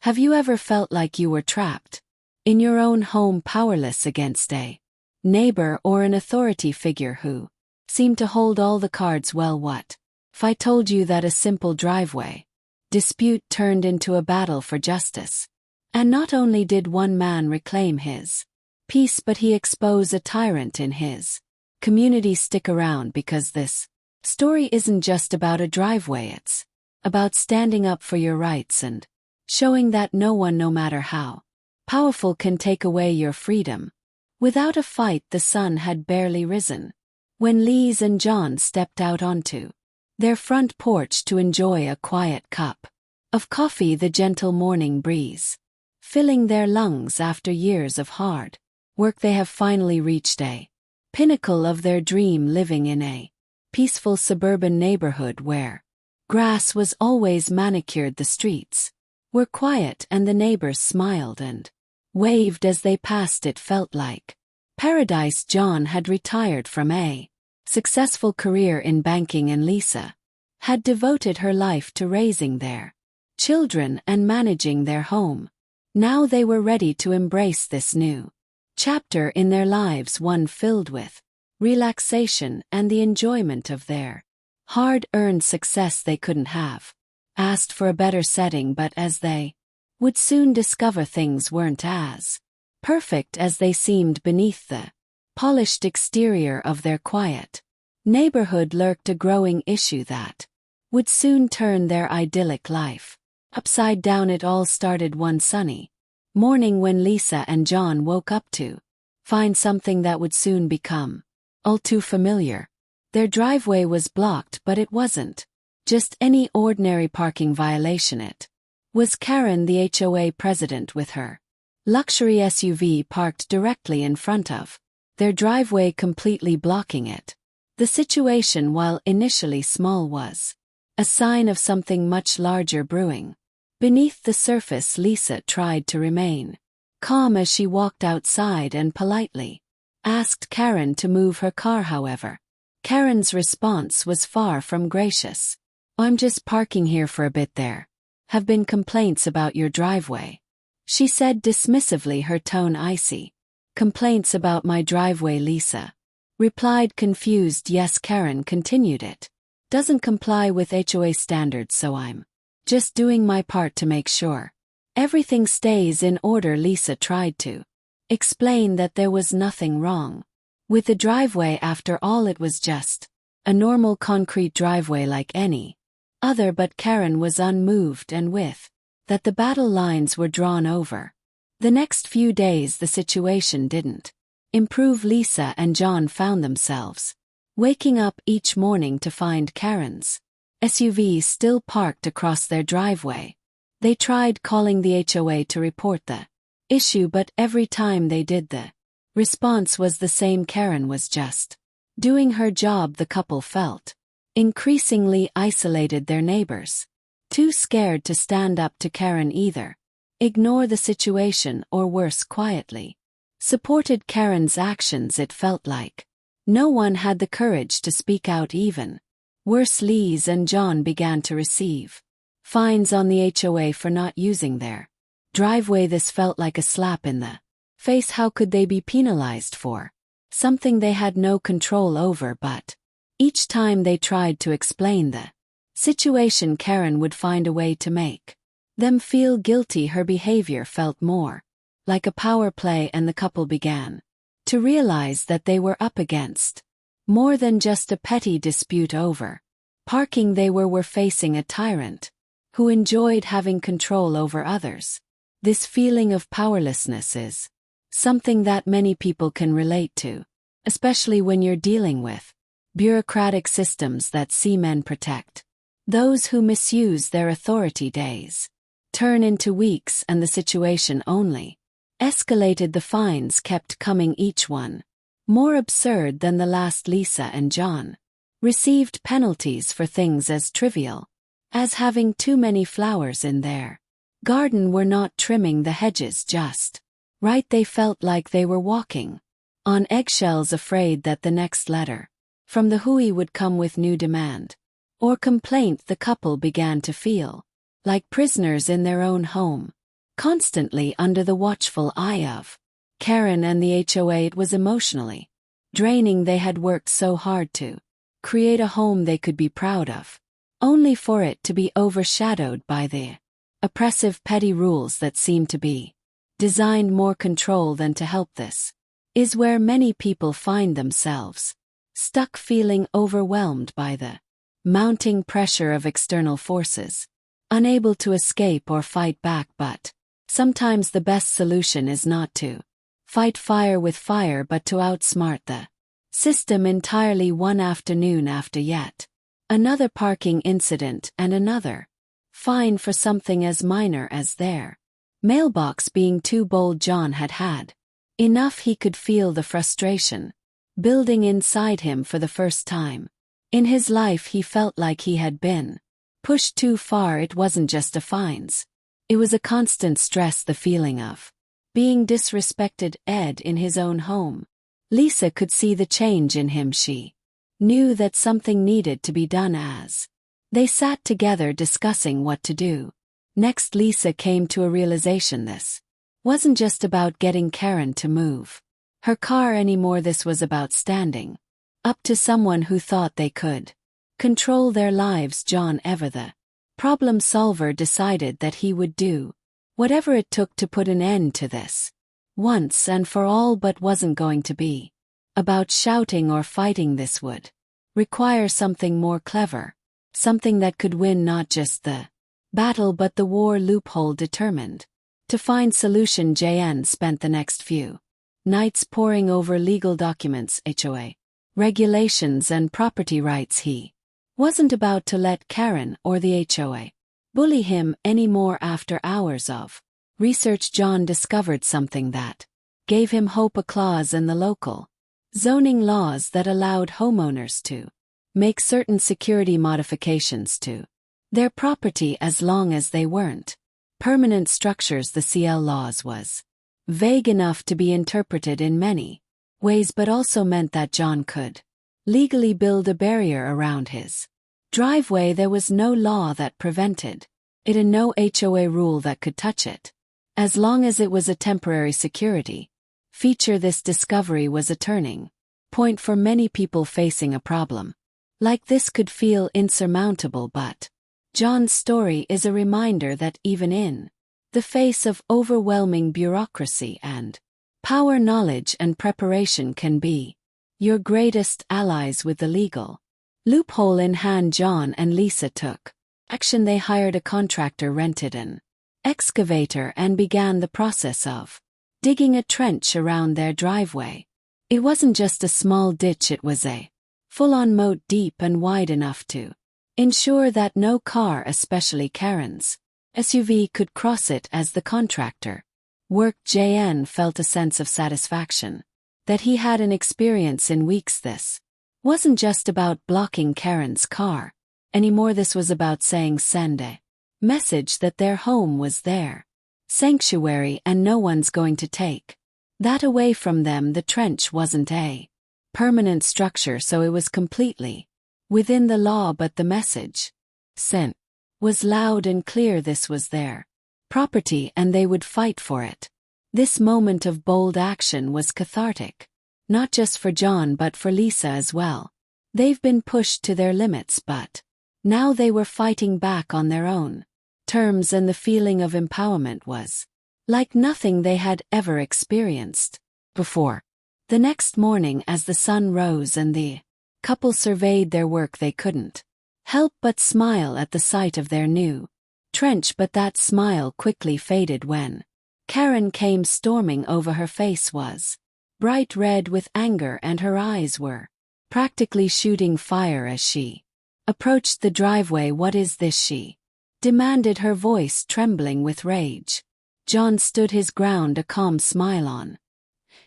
Have you ever felt like you were trapped in your own home, powerless against a neighbor or an authority figure who seemed to hold all the cards? Well, what if I told you that a simple driveway dispute turned into a battle for justice? And not only did one man reclaim his peace, but he exposed a tyrant in his community. Stick around, because this story isn't just about a driveway, it's about standing up for your rights and showing that no one, no matter how powerful, can take away your freedom. Without a fight, the sun had barely risen when Lise and John stepped out onto their front porch to enjoy a quiet cup of coffee, the gentle morning breeze filling their lungs. After years of hard work, they have finally reached a pinnacle of their dream, living in a peaceful suburban neighborhood where grass was always manicured, the streets were quiet, and the neighbors smiled and waved as they passed. It felt like paradise. John had retired from a successful career in banking, and Lisa had devoted her life to raising their children and managing their home. Now they were ready to embrace this new chapter in their lives, one filled with relaxation and the enjoyment of their hard-earned success. They couldn't have asked for a better setting, but as they would soon discover, things weren't as perfect as they seemed. Beneath the polished exterior of their quiet neighborhood lurked a growing issue that would soon turn their idyllic life upside down. It all started one sunny morning when Lisa and John woke up to find something that would soon become all too familiar. Their driveway was blocked, but it wasn't just any ordinary parking violation. It was Karen, the HOA president, with her luxury SUV parked directly in front of their driveway, completely blocking it. The situation, while initially small, was a sign of something much larger brewing. Beneath the surface, Lisa tried to remain calm as she walked outside and politely asked Karen to move her car. However, Karen's response was far from gracious. "I'm just parking here for a bit. There have been complaints about your driveway," she said dismissively, her tone icy. "Complaints about my driveway?" Lisa replied, confused. "Yes," Karen continued, "it doesn't comply with HOA standards, so I'm just doing my part to make sure everything stays in order." Lisa tried to explain that there was nothing wrong with the driveway. After all, it was just a normal concrete driveway like any other, but Karen was unmoved, and with that the battle lines were drawn over. The next few days the situation didn't improve. Lisa and John found themselves waking up each morning to find Karen's SUV still parked across their driveway. They tried calling the HOA to report the issue, but every time they did, the response was the same: Karen was just doing her job. The couple felt increasingly isolated, their neighbors too scared to stand up to Karen, either ignore the situation or, worse, quietly supported Karen's actions. It felt like no one had the courage to speak out. Even worse, Lise and John began to receive fines on the HOA for not using their driveway. This felt like a slap in the face. How could they be penalized for something they had no control over? But each time they tried to explain the situation, Karen would find a way to make them feel guilty. Her behavior felt more like a power play, and the couple began to realize that they were up against more than just a petty dispute over parking. They were facing a tyrant who enjoyed having control over others. This feeling of powerlessness is something that many people can relate to, especially when you're dealing with bureaucratic systems that see men protect those who misuse their authority. Days turn into weeks, and the situation only escalated. The fines kept coming, each one more absurd than the last. Lisa and John received penalties for things as trivial as having too many flowers in their garden, were not trimming the hedges just right. They felt like they were walking on eggshells, afraid that the next letter from the HOA would come with new demand or complaint. The couple began to feel like prisoners in their own home. constantly under the watchful eye of Karen and the HOA. It was emotionally draining. They had worked so hard to create a home they could be proud of, only for it to be overshadowed by the oppressive petty rules that seemed to be designed more control than to help. This is where many people find themselves, stuck feeling overwhelmed by the mounting pressure of external forces, unable to escape or fight back. But sometimes the best solution is not to fight fire with fire but to outsmart the system entirely. One afternoon, after yet another parking incident and another fine for something as minor as their mailbox being too bold, John had had enough. He could feel the frustration building inside him. For the first time in his life, he felt like he had been pushed too far. It wasn't just a fines, it was a constant stress, the feeling of being disrespected. Ed in his own home. Lisa could see the change in him. She knew that something needed to be done. As they sat together discussing what to do next, Lisa came to a realization. This wasn't just about getting Karen to move her car anymore. This was about standing up to someone who thought they could control their lives. John, ever the problem solver, decided that he would do whatever it took to put an end to this once and for all. But wasn't going to be about shouting or fighting. This would require something more clever, something that could win not just the battle but the war. Loophole determined to find solution. JN spent the next few nights poring over legal documents, HOA regulations and property rights. He wasn't about to let Karen or the HOA bully him anymore. After hours of research, John discovered something that gave him hope: a clause in the local zoning laws that allowed homeowners to make certain security modifications to their property as long as they weren't permanent structures. The CL laws was vague enough to be interpreted in many ways, but also meant that John could legally build a barrier around his driveway. There was no law that prevented it and no HOA rule that could touch it, as long as it was a temporary security feature. This discovery was a turning point for many people. Facing a problem like this could feel insurmountable, but John's story is a reminder that even in the face of overwhelming bureaucracy and power, knowledge and preparation can be your greatest allies. With the legal loophole in hand, John and Lisa took action. They hired a contractor, rented an excavator, and began the process of digging a trench around their driveway. It wasn't just a small ditch, it was a full-on moat, deep and wide enough to ensure that no car, especially Karen's SUV, could cross it. As the contractor worked, JN felt a sense of satisfaction that he had an experience in weeks. This wasn't just about blocking Karen's car anymore. This was about send a message that their home was their sanctuary and no one's going to take that away from them. The trench wasn't a permanent structure, so it was completely within the law, but the message sent was loud and clear. This was their property and they would fight for it. This moment of bold action was cathartic, not just for John but for Lisa as well. They've been pushed to their limits, but now they were fighting back on their own terms, and the feeling of empowerment was like nothing they had ever experienced before. The next morning, as the sun rose and the couple surveyed their work, they couldn't help but smile at the sight of their new trench. But that smile quickly faded when Karen came storming over. Her face was bright red with anger and her eyes were practically shooting fire as she approached the driveway. "What is this?" she demanded, her voice trembling with rage. John stood his ground, a calm smile on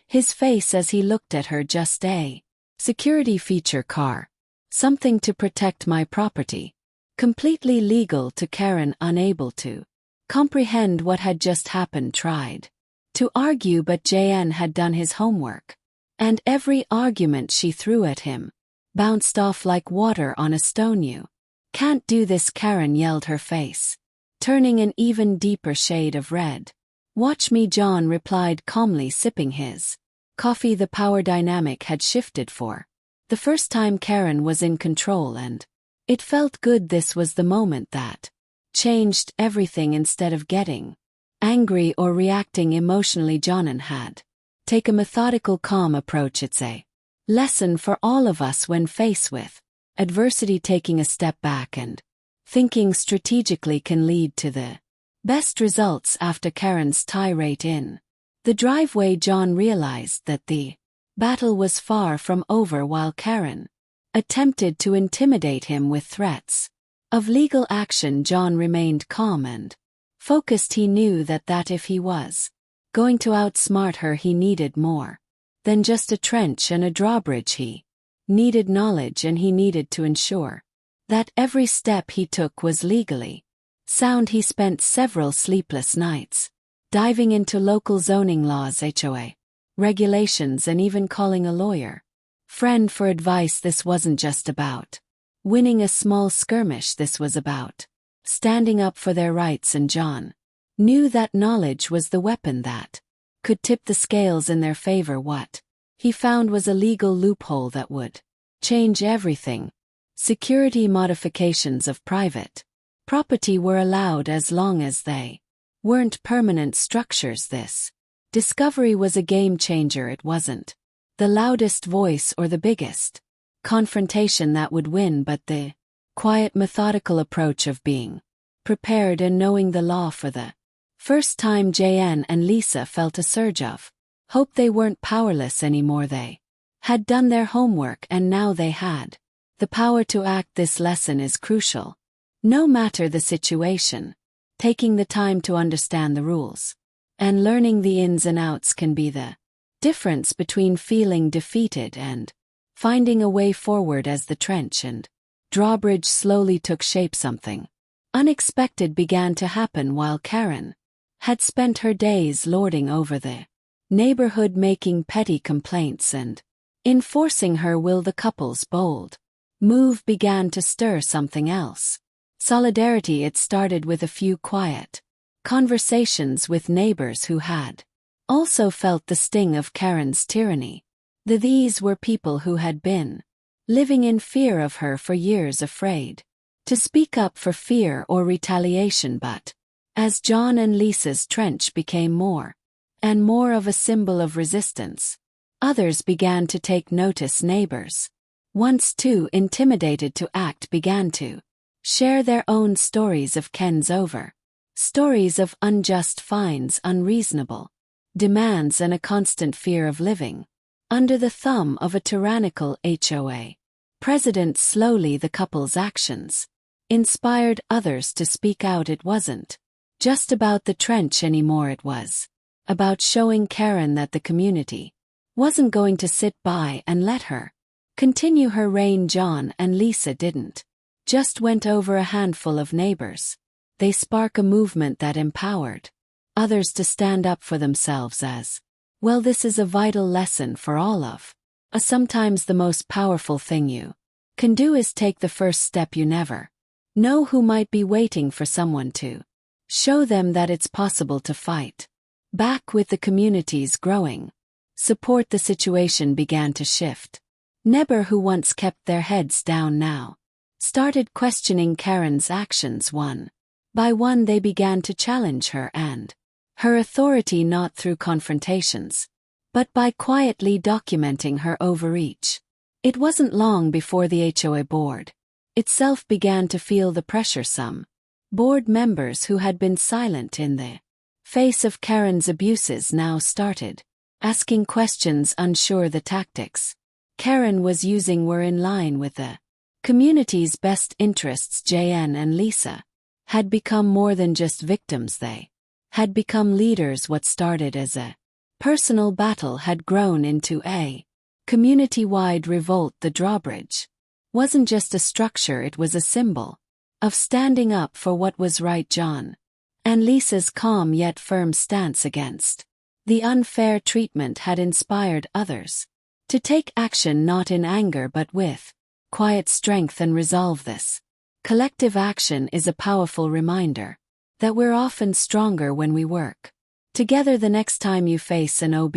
his face as he looked at her. "Just a security feature car. Something to protect my property." Completely legal. To Karen, unable to comprehend what had just happened, tried to argue, but JN had done his homework, and every argument she threw at him bounced off like water on a stone. "You can't do this," Karen yelled, her face turning an even deeper shade of red. Watch me, John replied calmly, sipping his coffee. The power dynamic had shifted for the first time. Karen was in control, and it felt good. This was the moment that changed everything. Instead of getting angry or reacting emotionally, John had take a methodical, calm approach. It's a lesson for all of us when faced with adversity. Taking a step back and thinking strategically can lead to the best results. After Karen's tirade in the driveway, John realized that the battle was far from over. While Karen attempted to intimidate him with threats of legal action, John remained calm and focused. He knew that if he was going to outsmart her, he needed more than just a trench and a drawbridge. He needed knowledge, and he needed to ensure that every step he took was legally sound. He spent several sleepless nights diving into local zoning laws, HOA regulations, and even calling a lawyer friend for advice. This wasn't just about winning a small skirmish. This was about standing up for their rights, and John knew that knowledge was the weapon that could tip the scales in their favor. What he found was a legal loophole that would change everything. Security modifications of private property were allowed as long as they weren't permanent structures. This discovery was a game changer. It wasn't the loudest voice or the biggest confrontation that would win, but the quiet, methodical approach of being prepared and knowing the law. For the first time, Jan and Lisa felt a surge of hope. They weren't powerless anymore. They had done their homework, and now they had the power to act. This lesson is crucial. No matter the situation, taking the time to understand the rules and learning the ins and outs can be the difference between feeling defeated and finding a way forward. As the trench and drawbridge slowly took shape, something unexpected began to happen. While Karen had spent her days lording over the neighborhood, making petty complaints and enforcing her will, the couple's bold move began to stir something else. Solidarity. It started with a few quiet conversations with neighbors who had also felt the sting of Karen's tyranny. These were people who had been living in fear of her for years, afraid to speak up for fear or retaliation. But as John and Lisa's trench became more and more of a symbol of resistance, others began to take notice. Neighbors, once too intimidated to act, began to share their own stories of Ken's over, stories of unjust fines, unreasonable demands, and a constant fear of living under the thumb of a tyrannical HOA president. Slowly, the couple's actions inspired others to speak out. It wasn't just about the trench anymore. It was about showing Karen that the community wasn't going to sit by and let her continue her reign. John and Lisa didn't just went over a handful of neighbors. They spark a movement that empowered others to stand up for themselves as well. This is a vital lesson for all of us. Sometimes the most powerful thing you can do is take the first step. You never know who might be waiting for someone to show them that it's possible to fight back. With the community's growing support, the situation began to shift. Neighbors who once kept their heads down now started questioning Karen's actions. One by one, they began to challenge her and her authority, not through confrontations, but by quietly documenting her overreach. It wasn't long before the HOA board itself began to feel the pressure. Some board members who had been silent in the face of Karen's abuses now started asking questions, unsure the tactics Karen was using were in line with the community's best interests. Jan and Lisa had become more than just victims. They had become leaders. What started as a personal battle had grown into a community-wide revolt. The drawbridge wasn't just a structure, it was a symbol of standing up for what was right. John and Lisa's calm yet firm stance against the unfair treatment had inspired others to take action, not in anger but with quiet strength and resolve. This collective action is a powerful reminder that we're often stronger when we work Together the next time you face an OB.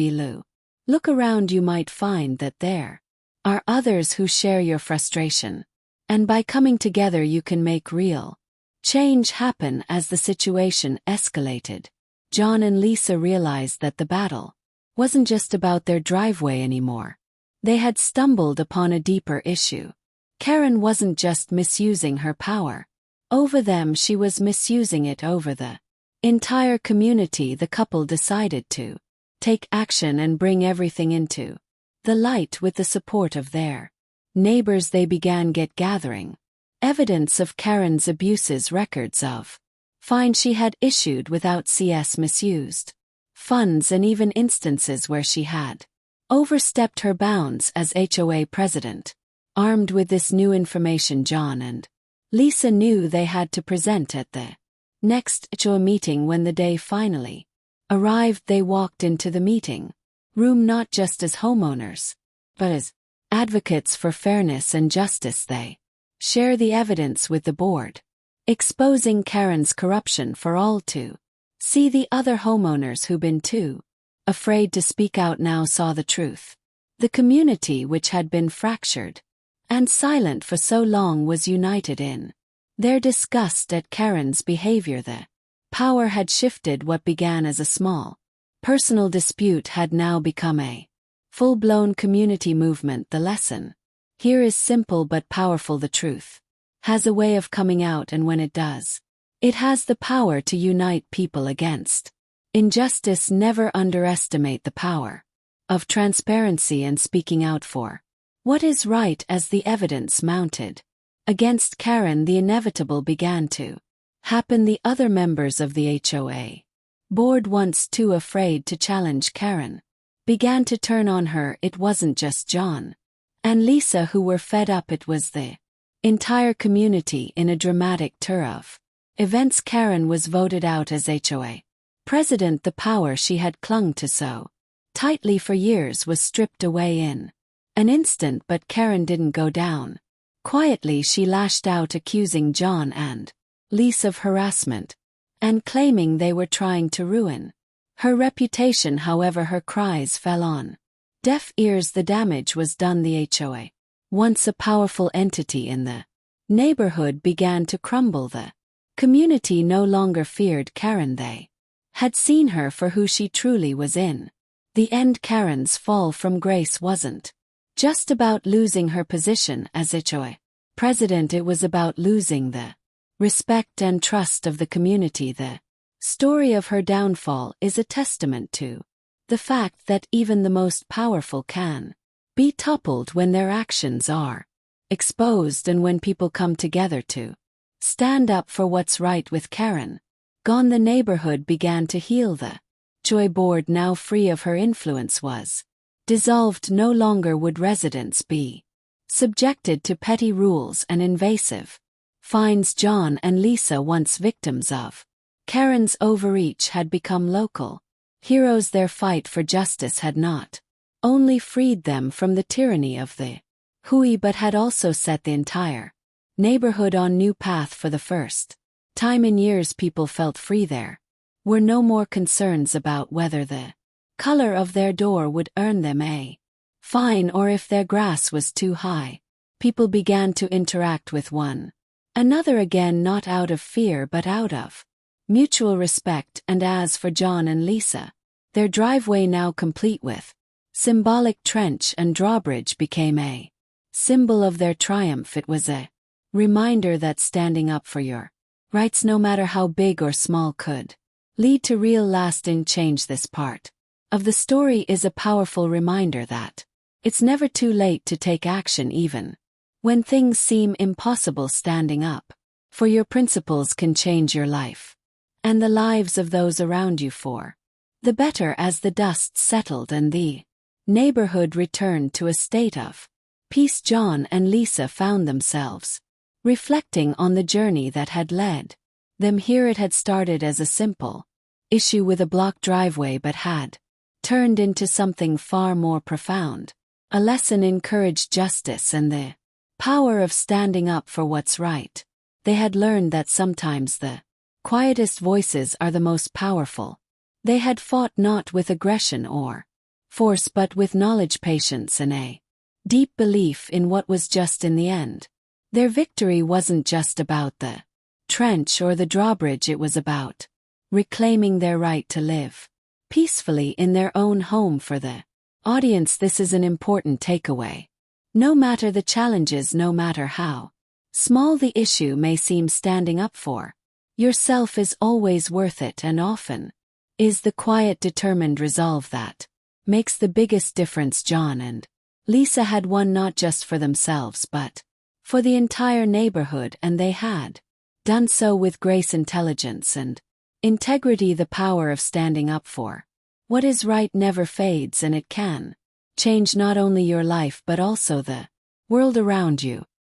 Look around, you might find that there are others who share your frustration. And by coming together you can make real change happen. As the situation escalated, John and Lisa realized that the battle wasn't just about their driveway anymore. They had stumbled upon a deeper issue. Karen wasn't just misusing her power over them, she was misusing it over the entire community. The couple decided to take action and bring everything into the light. With the support of their neighbors, they began gathering evidence of Karen's abuses, records of fines she had issued without CS, misused funds, and even instances where she had overstepped her bounds as HOA president. Armed with this new information, John and Lisa knew they had to present at the next HOA meeting. When the day finally arrived, they walked into the meeting room not just as homeowners, but as advocates for fairness and justice. They share the evidence with the board, exposing Karen's corruption for all to see. The other homeowners who'd been too afraid to speak out now saw the truth. The community, which had been fractured and silent for so long, was united in their disgust at Karen's behavior. The power had shifted. What began as a small personal dispute had now become a full-blown community movement. The lesson here is simple but powerful. The truth has a way of coming out, and when it does, it has the power to unite people against injustice. Never underestimate the power of transparency and speaking out for what is right. As the evidence mounted against Karen, the inevitable began to happen. The other members of the HOA board, once too afraid to challenge Karen, began to turn on her. It wasn't just John and Lisa who were fed up, it was the entire community. In a dramatic tour of events, Karen was voted out as HOA president. The power she had clung to so tightly for years was stripped away in an instant. But Karen didn't go down quietly. She lashed out, accusing John and Lisa of harassment and claiming they were trying to ruin her reputation. However, her cries fell on deaf ears. The damage was done. The HOA, once a powerful entity in the neighborhood, began to crumble. The community no longer feared Karen. They had seen her for who she truly was. In the end, Karen's fall from grace wasn't just about losing her position as HOA president. It was about losing the respect and trust of the community. The story of her downfall is a testament to the fact that even the most powerful can be toppled when their actions are exposed, and when people come together to stand up for what's right. With Karen gone, the neighborhood began to heal. The HOA board, now free of her influence, was dissolved. No longer would residents be subjected to petty rules and invasive fines. John and Lisa, once victims of Karen's overreach, had become local heroes. Their fight for justice had not only freed them from the tyranny of the HOA, but had also set the entire neighborhood on new path. For the first time in years, people felt free. There were no more concerns about whether the color of their door would earn them a fine or if their grass was too high. People began to interact with one another again, not out of fear but out of mutual respect. And as for John and Lisa, their driveway, now complete with symbolic trench and drawbridge, became a symbol of their triumph. It was a reminder that standing up for your rights, no matter how big or small, could lead to real lasting change. This part of the story is a powerful reminder that it's never too late to take action. Even when things seem impossible, standing up for your principles can change your life and the lives of those around you for the better. As the dust settled and the neighborhood returned to a state of peace, John and Lisa found themselves reflecting on the journey that had led them here. It had started as a simple issue with a blocked driveway, but had turned into something far more profound. A lesson in courage, justice, and the power of standing up for what's right. They had learned that sometimes the quietest voices are the most powerful. They had fought not with aggression or force but with knowledge, patience, and a deep belief in what was just in the end. Their victory wasn't just about the trench or the drawbridge, it was about reclaiming their right to live peacefully in their own home. For the audience, this is an important takeaway. No matter the challenges, no matter how small the issue may seem, standing up for yourself is always worth it, and often is the quiet, determined resolve that makes the biggest difference. John and Lisa had won not just for themselves but for the entire neighborhood, and they had done so with grace, intelligence, and integrity. The power of standing up for what is right never fades, and it can change not only your life but also the world around you.